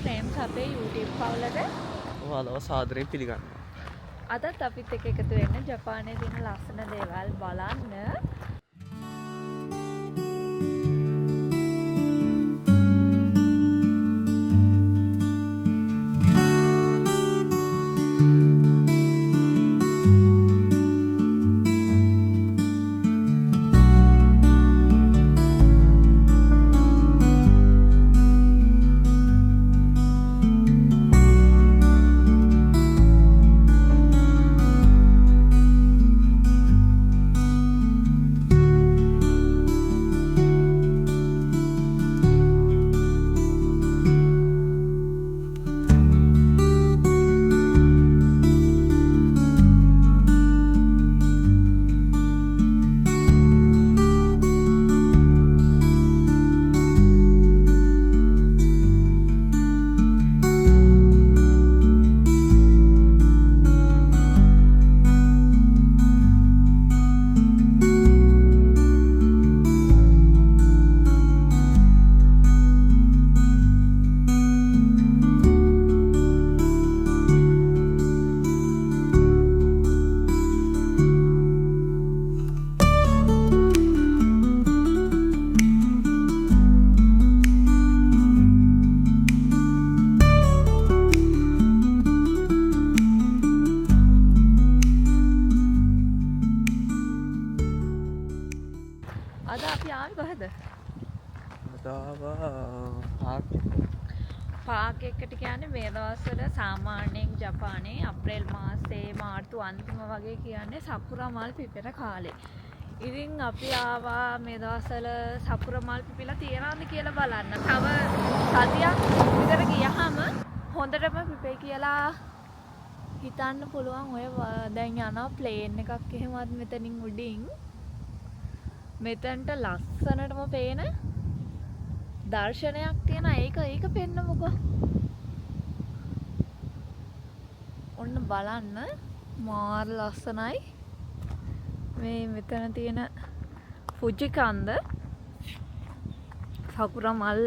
Frames අපේ YouTube පවුලට ඔයාලව සාදරයෙන් පිළිගන්නවා. අදත් අපිත් එක්ක එකතු වෙන්න ජපානයේ තියෙන ලස්සන දේවල් බලන්න. අද අපි ආවේ කොහෙද? පාක් එකට කියන්නේ මේ දවස්වල සාමාන්‍යයෙන් ජපානයේ අප්‍රේල් මාසයේ මාර්තු අන්තිම වගේ කියන්නේ සකුරා මල් පිපෙන කාලේ. ඉතින් අපි ආවා මේ දවස්වල සකුරා මල් පිපිලා තියනවාද කියලා බලන්න. තව සතියක් විතර ගියහම හොඳටම පිපෙයි කියලා හිතන්න පුළුවන්. ඔය දැන් යනවා ප්ලේන් එකක් එහෙමත් මෙතනින් උඩින්. මෙතනට ලස්සනටම පේන දර්ශනයක් තියෙන ඒක පෙන්නමුකෝ. ඔන්න බලන්න මාර ලස්සනයි. මේ මෙතන තියෙන ෆුජි කන්ද සකුරා මල්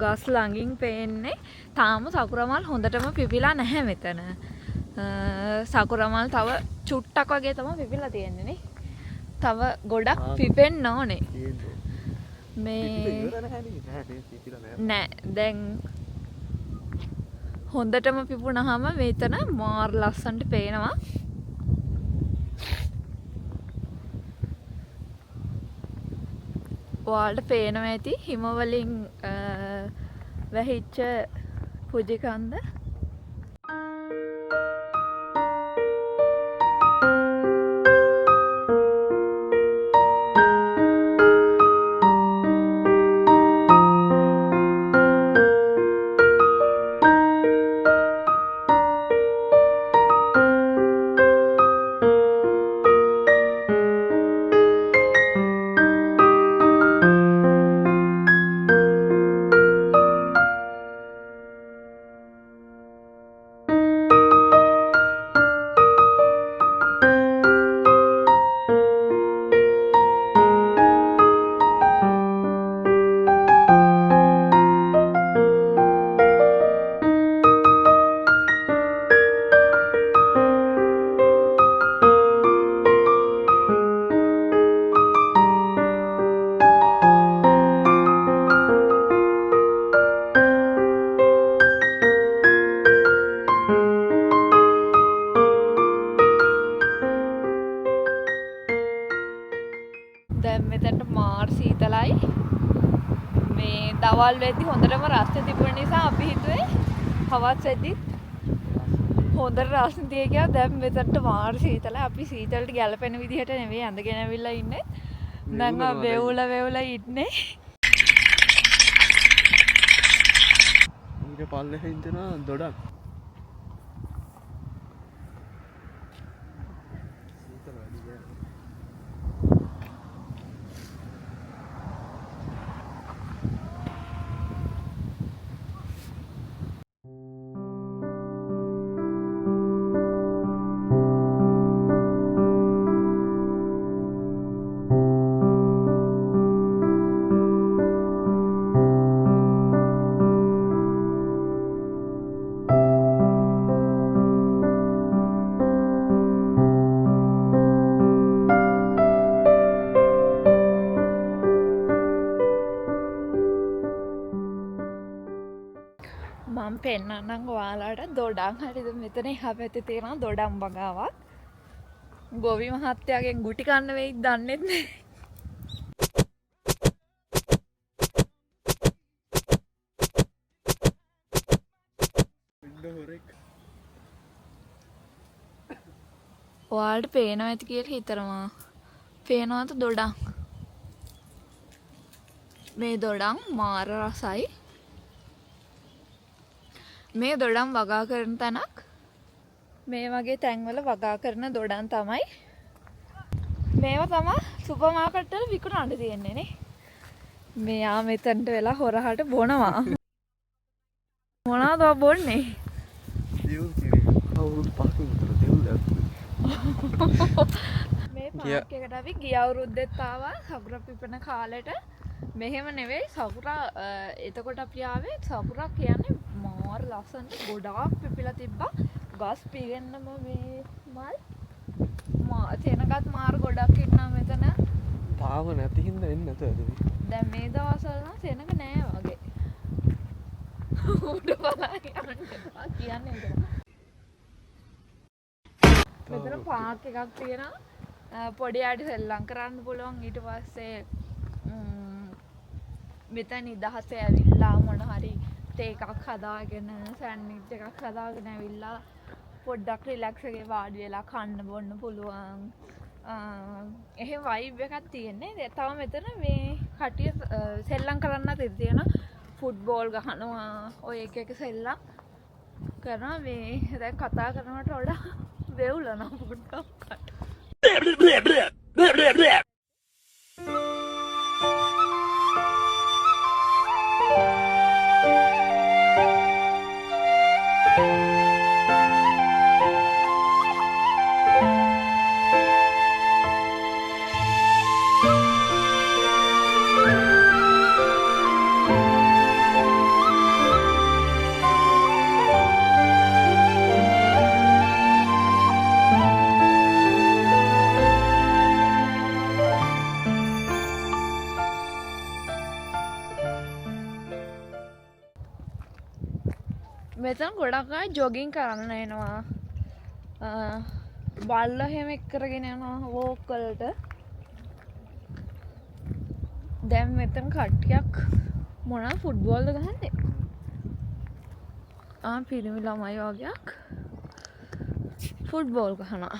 ගස් ළඟින් පේන්නේ. තාම සකුරා මල් හොඳටම පිපිලා නැහැ මෙතන. සකුරා මල් තව චුට්ටක් වගේ තමයි පිපිලා තියෙන්නේ නේ. තව ගොඩක් පිපෙන්න ඕනේ. මේ නෑ දැන් හොඳටම පිපුණාම මෙතන මාර ලස්සනට පේනවා. ඔයාලට පේනවා ඇති හිම වලින් වැහිච්ච ෆුජි කන්ද. දැන් මෙතනට මාර සීතලයි. මේ දවල් වෙද්දි හොඳටම රස්නේ තිබුණ නිසා අපි හිතුවේ හවස් වෙද්දිත් හොඳට රස්නේ තියේ කියලා. දැන් මෙතනට මාර සීතලයි. අපි සීතලට ගැලපෙන විදිහට නෙවෙයි ඇඳගෙන ඇවිල්ලා ඉන්නේ. දැන් වෙවුලා ඉන්නේ. ඊට පල්ලෙහා ඉඳන දොඩක්. මම පෙන්නන්නම් ඔයාලට දොඩම් හරිද මෙතන එහා පැත්තේ තියෙනවා දොඩම් වගාවක්. ගොවි මහත්තයාගෙන් ගුටි කන්න වෙයිද දන්නේ නැහැ. ඔයාලට පේනවා ඇති කියලා හිතනවා. පේනවද දොඩම්? මේ දොඩම් මාර රසයි. මේ දොඩම් වගා කරන තැනක් මේ වගේ තැන්වල වගා කරන දොඩම් තමයි මේවා තමයි සුපර් මාකට් වල විකුණන්න තියෙන්නේ නේ. මෙයා මෙතනට වෙලා හොරහට බොනවා. මොනවද ඔය බොන්නේ? දියුල් කිරි. අවුරුදු 5ක් විතර දියුල් දැක්කේ. මේ පාර්ක් එකට අපි ගිය අවුරුද්දෙත් ආවා සකුරා පිපෙන කාලෙට. මෙහෙම නෙවෙයි සකුරා එතකොට අපි ආවේ සකුරා කියන්නේ මාර ලස්සනට ගොඩාක් පිපිලා තිබ්බා. ගස් පිරෙන්නම මේ මල් තැනගත් මාර ගොඩක් ඉන්නවා මෙතන. තාම නැති හින්දා එන්නේ නැතද? දැන් මේ දවස්වල නම් සෙනඟ නෑ වගේ. උඩ බලන්න කියන්නේ ඒක. මෙතන පාර්ක් එකක් තියෙනවා. පොඩි අයට සෙල්ලම් කරන්න පුළුවන්. ඊට පස්සේ මෙතන නිදහසේ ඇවිල්ලා මොන හරි තේ එකක් හදාගෙන සෑන්ඩ්විච් එකක් හදාගෙන ඇවිල්ලා පොඩ්ඩක් රිලැක්ස් එකේ වාඩි වෙලා කන්න බොන්න පුළුවන්. එහෙම වයිබ් එකක් තියෙන්නේ. තව මෙතන මේ කටිය සෙල්ලම් කරන්නත් තියෙන ෆුට්බෝල් ගහනවා. ඔය එක එක සෙල්ලම් කරනවා. මේ දැන් කතා කරනකොට වඩා වෙවුලනවා පොඩ්ඩක්. මෙතන ගොඩක් අය ජොගින් කරන්න එනවා. බල්ල එහෙම එක් කරගෙන යනවා වෝක් වලට. දැන් මෙතන කට්ටියක් මොනවා ෆුට්බෝල්ද ගහන්නේ? පිරිමි ළමයි වගේක් ෆුට්බෝල් ගහනවා.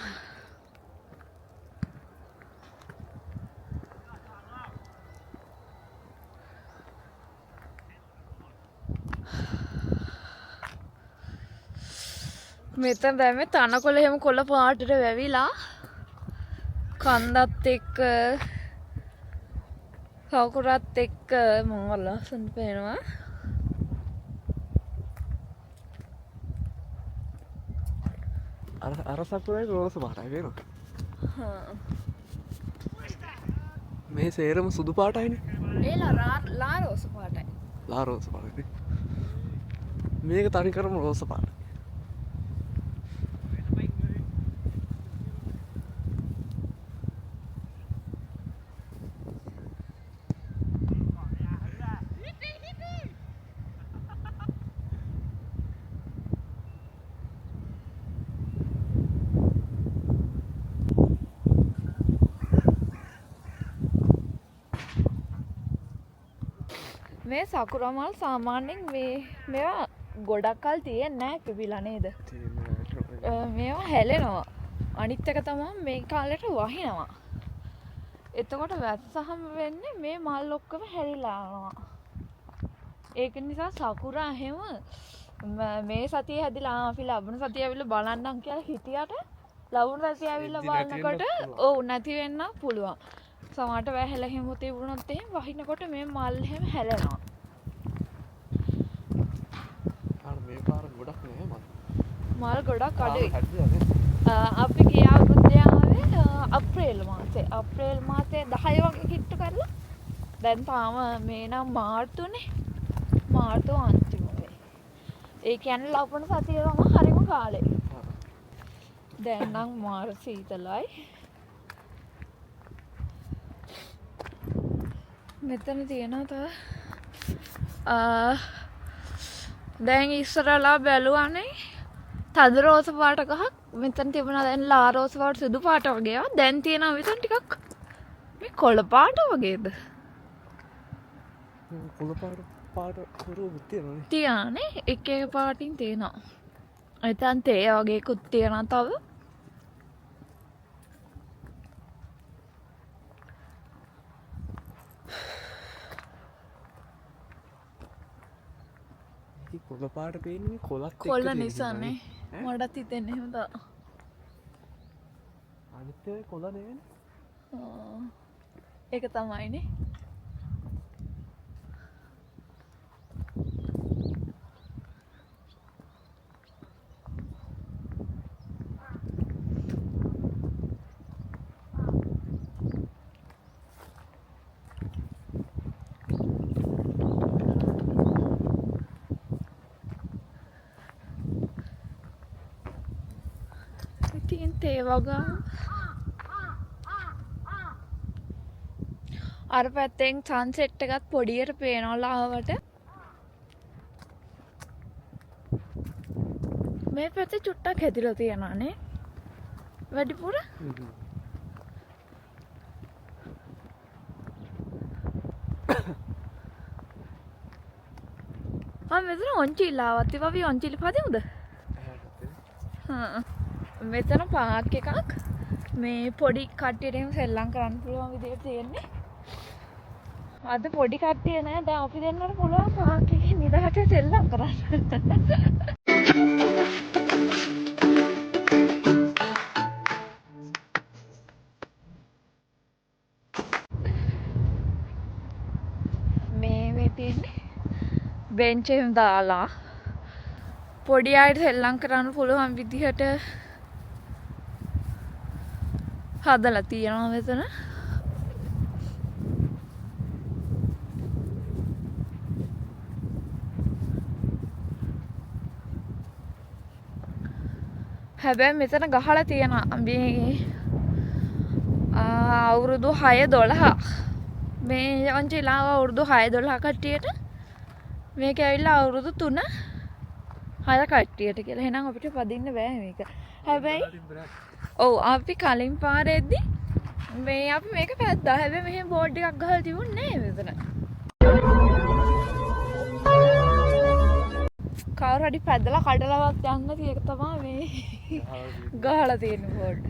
මෙතන දැන් මේ තනකොළ එහෙම කොළ පාටට වැවිලා කන්දත් එක්ක සකුරත් එක්ක මොකද ලස්සන පේනවා. අර සකුරයි රෝස පාටයි වෙනවා. මේ සේරම සුදු පාටයිනේ. ඒ ලා රෝස පාටයි. ලා රෝස පාටයි. මේක තනි කරම රෝස පාටයි. මේ සකුරා මල් සාමාන්‍යයෙන් මේවා ගොඩක් කල් තියෙන්නේ නැහැ පිපිලා නේද? මේවා හැලෙනවා. අනිත් එක තමයි මේ කාලේට වහිනවා. එතකොට වැස්සහම වෙන්නේ මේ මල් ඔක්කොම හැරිලා යනවා. ඒක නිසා සකුරා හැම මේ සතියේ හැදිලා අපි ලබන සතිය ඇවිල්ලා බලන්නම් කියලා හිටියට ලබන සතිය ඇවිල්ලා බලනකොට ඔව් නැති වෙන්න පුළුවන්. සමහරට වැහැලා හැම තිබුණොත් එහෙම වහිනකොට මේ මල් හැම හැලෙනවා. මේ පාර ගොඩක් නෑ මල් ගොඩක් අඩුයි. අපි ගිය අවුරුද්දේ ආවේ අප්‍රේල් මාසේ 10 වගේ කිට්ටු කරලා. දැන් තාම මේ නම් මාර්තුනේ. මාර්තු අන්තිමේ. ඒ කියන්නේ ලබන සතියේ තමයි හරිම කාලේ. දැන් නම් මාර සීතලයි. මෙතන තියෙනවා දැන් ඉස්සරලා බැලුවානේ තද රෝස පාට ගහක් මෙතන තිබුණා දැන් ලා රෝස පාට සුදු පාට වගේ ඒවා දැන් තියෙනවා මෙතන ටිකක් මේ කොළ පාට වගේද කොළ පාට කරුවකුත් තියෙනවනේ. තියානේ එක එක පාටින් තියෙනවා. එතන තේ වගේකුත් තියෙනවා තව. ඉතින් කොළ පාට පේන්නේ කොළත් එක්ක කොළ තියෙන නිසානේ නිසානේ. මටත් හිතෙන්නේ එහෙම තමයි. අනිත් ඒවා කොළ නෙවෙයි. ඒක තමයිනේ. ඉතින් තේ වගා අර පැත්තෙන් සන්සෙට් එකත් පොඩියට පේනවා ලාවට. මේ පැත්තේ චුට්ටක් හැදිලා තියෙනවානේ. වැඩිපුර මෙතන ඔන්චිල්ලාවත් වගේ ඔන්චිලි පදිමුද? මෙතන පාක් එකක් මේ පොඩි කට්ටියට සෙල්ලම් කරන්න පුළුවන් විදිහට තියෙන්නේ. අද පොඩි කට්ටිය නෑ දැන් අපි දෙන්නට පුළුවන් පාක් එකේ නිදහට සෙල්ලම් කරන්න. මේ තියෙන්නේ බෙන්ච් එකක් දාලා පොඩි අයට සෙල්ලම් කරන්න පුළුවන් විදිහට හදලා තියෙනවා මෙතන. හැබැයි මෙතන ගහලා තියෙනවා මේ අවුරුදු 6-12 මේ ඔන්චිලාව අවුරුදු 6-12 කට්ටියට මේක ඇවිල්ලා අවුරුදු 3-6 කට්ටියට කියලා. එහෙනම් අපිට පදින්න බෑ මේක. හැබැයි ඔව් අපි කලින් පාරෙද්දි මේ අපි මේක පැද්දා. හැබැයි මෙහෙම බෝඩ් එකක් ගහලා තිබුණේ නෑ මෙතන. කවුරු හරි පැදලා කඩලවත් යන්න තියෙක තමයි මේ ගහලා තියෙන බෝඩ්.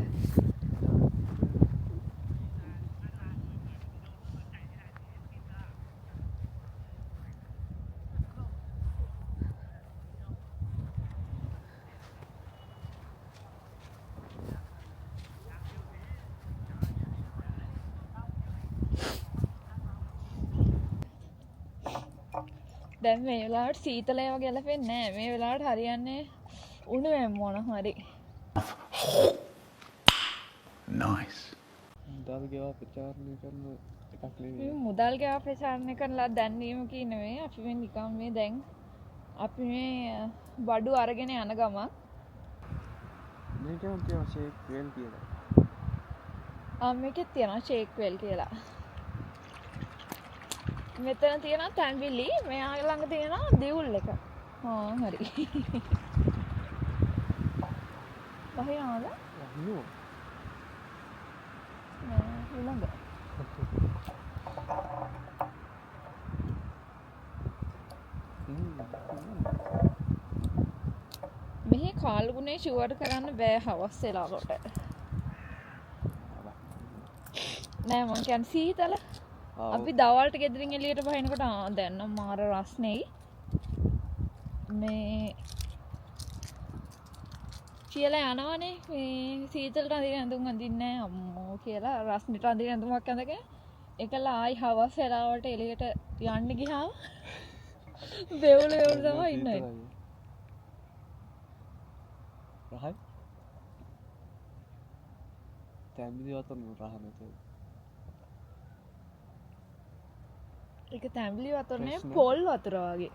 දැන් මේ වෙලාවට සීතල ඒවා ගැලපෙන්නේ නැහැ. මේ වෙලාවට හරියන්නේ උණු මොන හරි. Nice. මුදල් ගෙවා ප්‍රචාරණය කරන එකක් නෙවෙයි. මුදල් ගෙවා ප්‍රචාරණය කරලා දැන්වීමකින් නෙවෙයි. අපි මේ නිකන් මේ දැන් අපි මේ බඩු අරගෙන යන ගමන් මේකෙන් තියෙන ෂේක් වෙල් කියලා. මේකෙත් තියෙනවා ෂේක් වෙල් කියලා. මෙතන තියෙනවා තැඹිලි, මෙයා ළඟ තියෙනවා දිවුල් එක. හරි. බහිනවද? නෝ. නෑ, ළඟ. මෙහි කාල්ගුණේ ෂුවර් කරන්න බෑ හවස් වෙලාවට. නෑ මං කියන්නේ සීතල. අපි දවල්ට ගෙදරින් එළියට බහිනකොට දැන් නම් මාර රස්නෙයි. මේ කියලා යනවනේ මේ සීතලට අඳින ඇඳුම් අඳින්නේ නැහැ අම්මෝ කියලා රස්නෙට අඳින ඇඳුමක් අඳගෙන එකලා ආයි හවස් වෙලාවට එළියට යන්න ගියාම බෙවුල තමයි ඉන්නේ. රහයි. තැඹිලි වතුර රහ නැතේ. ඒක තැඹිලි වතුර නේ පොල් වතුර වගේ.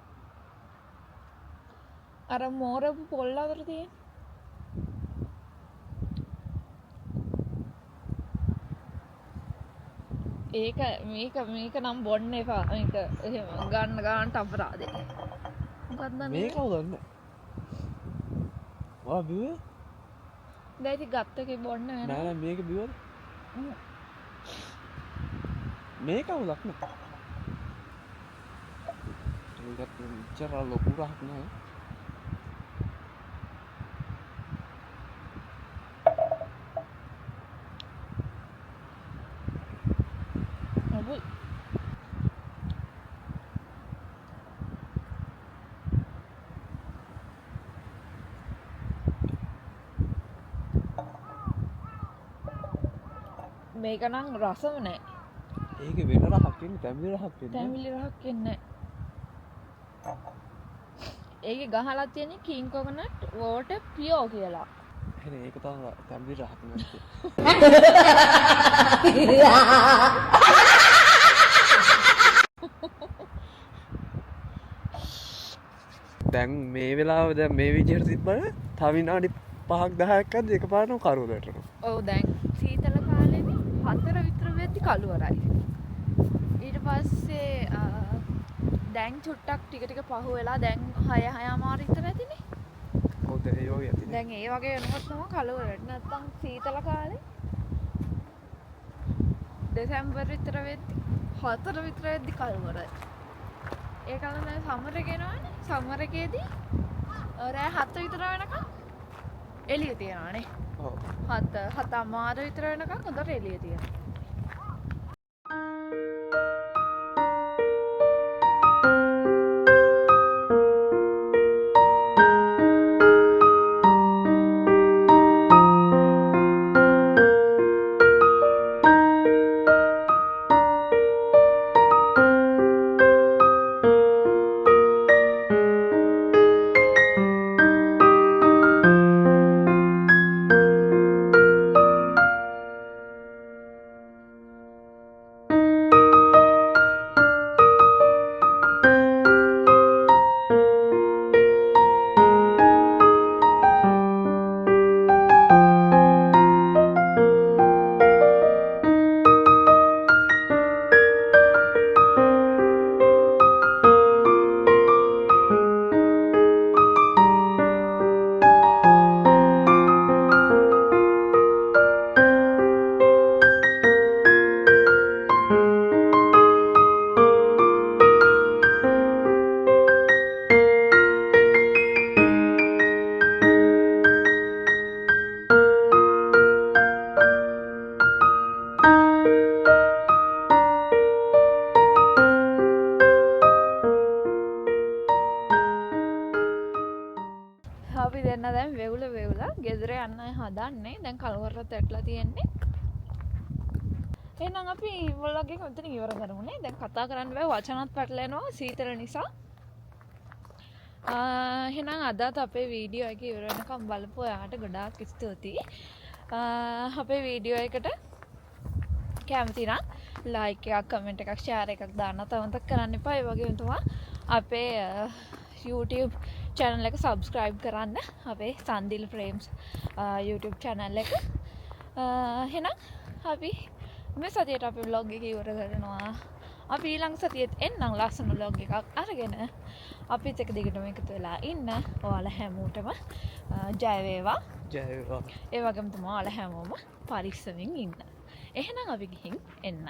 අර මෝරපු පොල් වතුර තියෙන. මේක නම් බොන්න එපා. මේක එහෙම ගන්න අපරාධේ. මොකක්ද දන්නේ මේ කවුද දන්නේ ඔයා බිව්වේ දැන් ඉතින් ගත්ත එකේ බොන්න වෙනවා නෑ නෑ මේක බිව්වද මේ කවුදක් නෑ ඒකත් ඉච්චර ලොකු රහක් නෑ ඔබයි මේක නම් රසම නෑ ඒක වෙන රහක් ඉන්නේ තැඹිලි රහක් ඉන්නේ තැඹිලි රහක් එන්නේ ඒකේ ගහලා තියෙන්නේ කිං කොකනට් වෝටර් පියෝ කියලා එහෙනම් ඒක තමයි තැඹිලි රහක් නෙවෙයි දැන් මේ වෙලාව දැන් මේ විදිහට තිබ්බම තව විනාඩි 5ක් 10ක් අද්දි එකපාරටම කරුව වැටෙනවා. ඔව් දැන් සීතල කාලේදී 4 විතර වෙද්දි කළුවරයි. ඊට පස්සේ දැන් චුට්ටක් ටික ටික පහු වෙලා දැන් 6:00 විතර ඇතිනේ. ඔව් දැන් ඒ වගේ ඇතිනේ. දැන් ඒ වගේ වෙනකොට තමයි කළුවරට. නැත්තම් සීතල කාලේ දෙසැම්බර් විතර වෙද්දි 4 විතර වෙද්දි කළුවරයි. ඒ කාලේ දැන් සමර් එක එනවනේ. සමර් එකේදී රෑ 7 විතර වෙනකම් එළිය තියනවානේ. ඔව්. 7:00 විතර වෙනකම් හොඳට එළිය තියෙනවා. අපි දෙන්න දැන් වෙවුලා ගෙදර යන්න හදන්නේ. දැන් කළුවරට ඇట్లా තියෙන්නේ. එහෙනම් අපි vlog එක මෙතන ඉවර කරමුනේ. දැන් කතා කරන්න බෑ වචනත් පැටලෙනවා සීතල නිසා. එහෙනම් අදත් අපේ වීඩියෝ එක ඉවර වෙනකම් බලපු ඔයාට ගොඩාක් ස්තුතියි. අපේ වීඩියෝ එකට කැමති නම් like එකක් comment එකක් share එකක් දාන්න අමතක කරන්න එපා. ඒ වගේම තමයි අපේ YouTube channel එක subscribe කරන්න. අපේ සන්දිල් frames YouTube channel එක. එහෙනම් අපි මේ සතියේට අපේ vlog එක ඉවර කරනවා. අපි ඊළඟ සතියේත් එන්නම් ලස්සන vlog එකක් අරගෙන අපිත් එක දිගටම එකතු වෙලා ඉන්න. ඔයාලා හැමෝටම ජය වේවා. ජය වේවා. ඒ වගේම තමයි ඔයාලා හැමෝම පරිස්සමින් ඉන්න. එහෙනම් අපි ගිහින් එන්න.